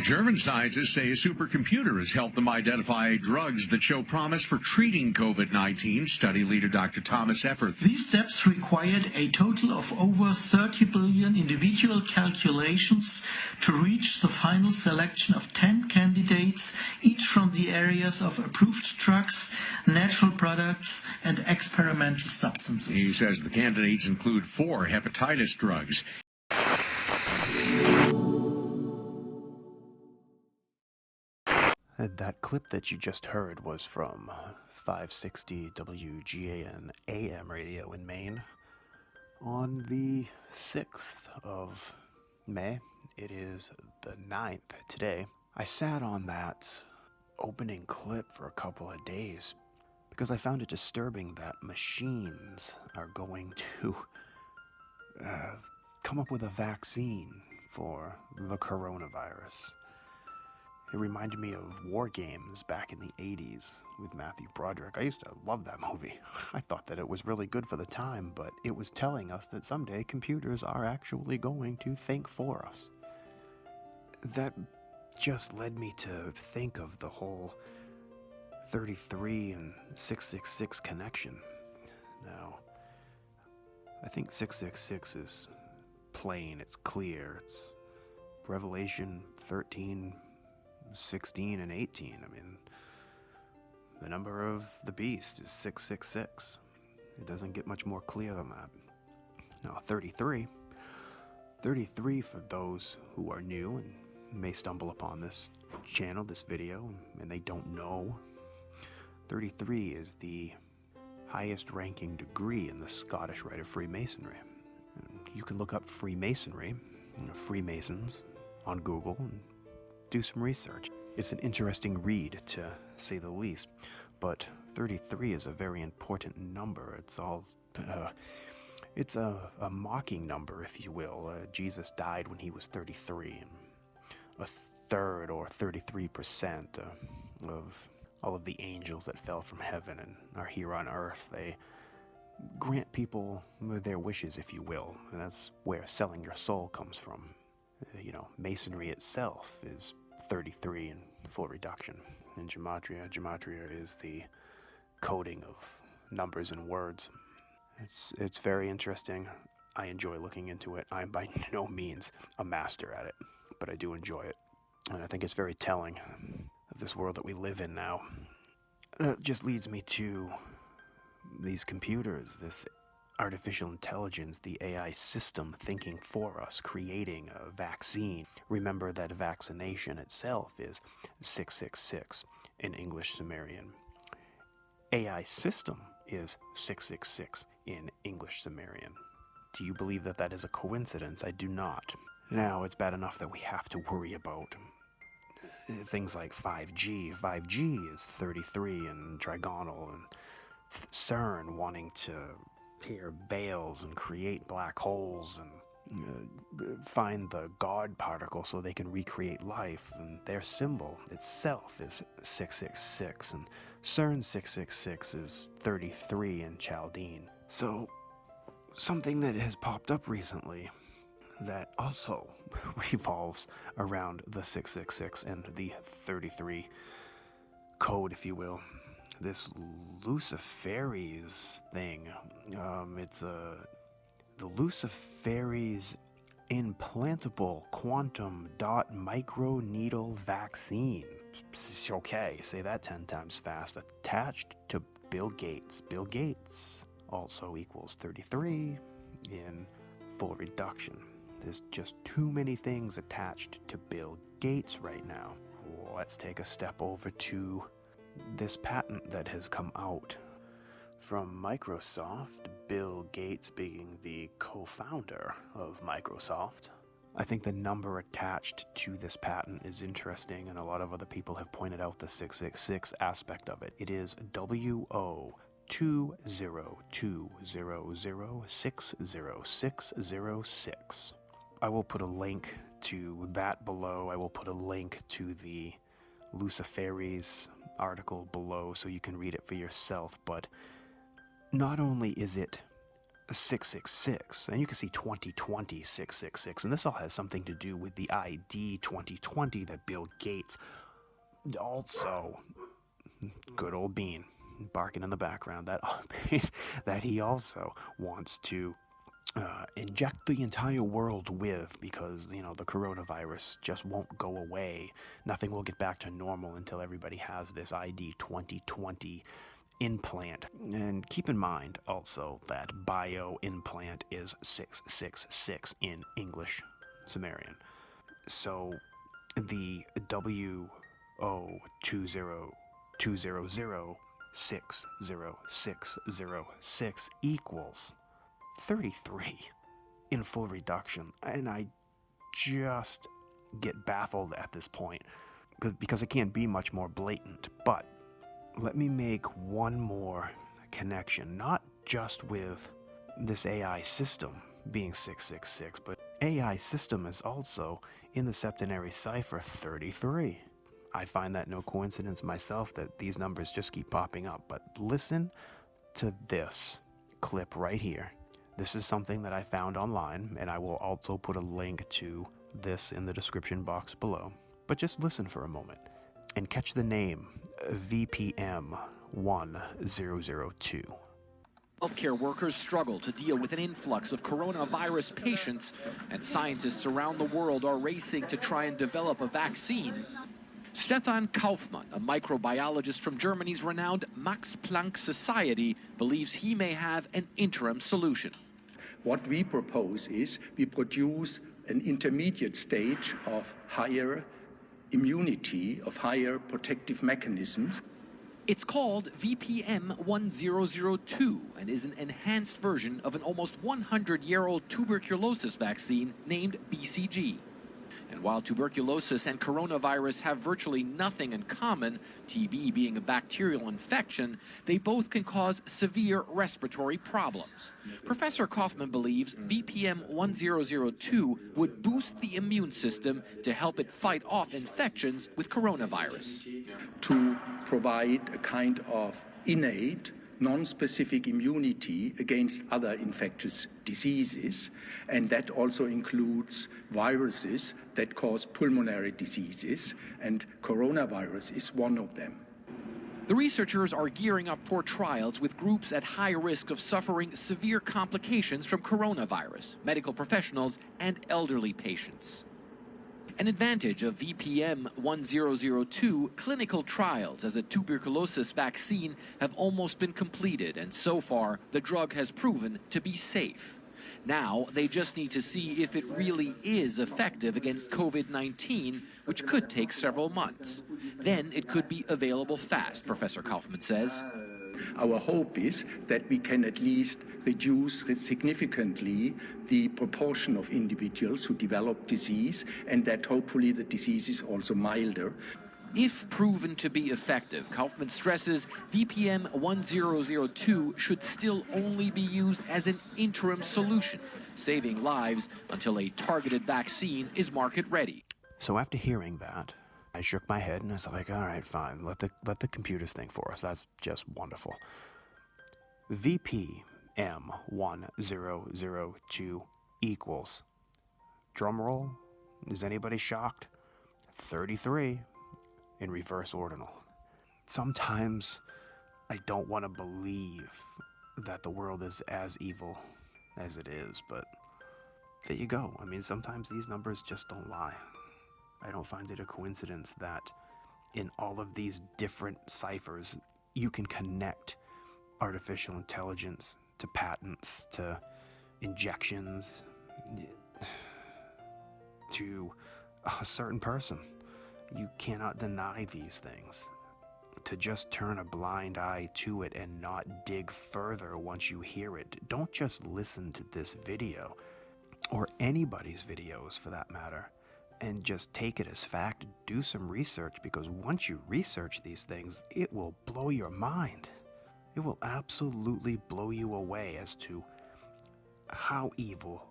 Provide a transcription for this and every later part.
German scientists say a supercomputer has helped them identify drugs that show promise for treating COVID-19, study leader Dr. Thomas Efforth. These steps required a total of over 30 billion individual calculations to reach the final selection of 10 candidates, each from the areas of approved drugs, natural products, and experimental substances. He says the candidates include 4 hepatitis drugs. That clip that you just heard was from 560 WGAN AM radio in Maine on the 6th of May. It is the 9th today. I sat on that opening clip for a couple of days because I found it disturbing that machines are going to come up with a vaccine for the coronavirus. It reminded me of WARGAMES back in the 80s with Matthew Broderick. I used to love that movie. I thought that it was really good for the time, but it was telling us that someday computers are actually going to think for us. That just led me to think of the whole 33 and 666 connection. Now, I think 666 is plain, it's clear, it's Revelation 13, 16 and 18. I mean, the number of the beast is 666. It doesn't get much more clear than that. Now, 33 for those who are new and may stumble upon this channel, this video, and they don't know, 33 is the highest ranking degree in the Scottish Rite of Freemasonry. You can look up Freemasonry, Freemasons, on Google and do some research. It's an interesting read, to say the least, but 33 is a very important number. It's a mocking number, if you will. Jesus died when he was 33, and a third or 33% of all of the angels that fell from heaven and are here on earth, they grant people their wishes, if you will, and that's where selling your soul comes from. Masonry itself is 33 in full reduction. In Gematria is the coding of numbers and words. It's very interesting. I enjoy looking into it. I'm by no means a master at it, but I do enjoy it. And I think it's very telling of this world that we live in now. It just leads me to these computers, this artificial intelligence, the AI system thinking for us, creating a vaccine. Remember that vaccination itself is 666 in English Sumerian. AI system is 666 in English Sumerian. Do you believe that that is a coincidence? I do not. Now, it's bad enough that we have to worry about things like 5G. 5G is 33 in trigonal, and CERN wanting to tear veils and create black holes and find the God particle so they can recreate life, and their symbol itself is 666, and CERN 666 is 33 in Chaldean. So something that has popped up recently that also revolves around the 666 and the 33 code, if you will. This Luciferase thing, it's the Luciferase Implantable Quantum Microneedle Vaccine. Okay, say that 10 times fast. Attached to Bill Gates. Bill Gates also equals 33 in full reduction. There's just too many things attached to Bill Gates right now. Let's take a step over to this patent that has come out from Microsoft, Bill Gates being the co-founder of Microsoft. I think the number attached to this patent is interesting, and a lot of other people have pointed out the 666 aspect of it. It is WO2020060606. I will put a link to that below. I will put a link to the Luciferase article below so you can read it for yourself. But not only is it 666, and you can see 2020 666, and this all has something to do with the ID 2020 that Bill Gates also, good old Bean, barking in the background, that he also wants to inject the entire world with, because, you know, the coronavirus just won't go away. Nothing will get back to normal until everybody has this ID 2020 implant. And keep in mind also that bio implant is 666 in English Sumerian. So the WO2020600606 equals 33 in full reduction, and I just get baffled at this point because it can't be much more blatant. But let me make one more connection, not just with this AI system being 666, but AI system is also in the septenary cipher 33. I find that no coincidence myself that these numbers just keep popping up, but listen to this clip right here. This is something that I found online, and I will also put a link to this in the description box below. But just listen for a moment and catch the name VPM 1002. Healthcare workers struggle to deal with an influx of coronavirus patients, and scientists around the world are racing to try and develop a vaccine. Stefan Kaufmann, a microbiologist from Germany's renowned Max Planck Society, believes he may have an interim solution. What we propose is we produce an intermediate stage of higher immunity, of higher protective mechanisms. It's called VPM 1002 and is an enhanced version of an almost 100-year-old tuberculosis vaccine named BCG. And while tuberculosis and coronavirus have virtually nothing in common, TB being a bacterial infection, they both can cause severe respiratory problems. Professor Kaufman believes VPM 1002 would boost the immune system to help it fight off infections with coronavirus. To provide a kind of innate, non-specific immunity against other infectious diseases, and that also includes viruses that cause pulmonary diseases, and coronavirus is one of them. The researchers are gearing up for trials with groups at high risk of suffering severe complications from coronavirus, medical professionals, and elderly patients. An advantage of VPM 1002, clinical trials as a tuberculosis vaccine have almost been completed, and so far the drug has proven to be safe. Now they just need to see if it really is effective against COVID-19, which could take several months. Then it could be available fast, Professor Kaufman says. Our hope is that we can at least reduce significantly the proportion of individuals who develop disease, and that hopefully the disease is also milder. If proven to be effective, Kaufman stresses VPM 1002 should still only be used as an interim solution, saving lives until a targeted vaccine is market ready. So after hearing that, I shook my head and I was like, all right, fine, let the computers think for us. That's just wonderful. VPM 1002 equals, drumroll, is anybody shocked? 33 in reverse ordinal. Sometimes I don't want to believe that the world is as evil as it is, but there you go. I mean, sometimes these numbers just don't lie. I don't find it a coincidence that in all of these different ciphers, you can connect artificial intelligence to patents, to injections, to a certain person. You cannot deny these things. To just turn a blind eye to it and not dig further once you hear it. Don't just listen to this video, or anybody's videos for that matter, and just take it as fact. Do some research, because once you research these things, it will blow your mind. It will absolutely blow you away as to how evil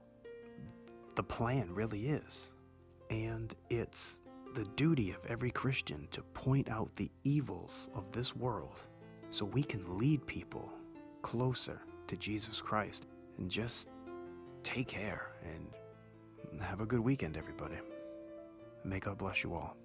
the plan really is. And it's the duty of every Christian to point out the evils of this world so we can lead people closer to Jesus Christ. And just take care and have a good weekend, everybody. May God bless you all.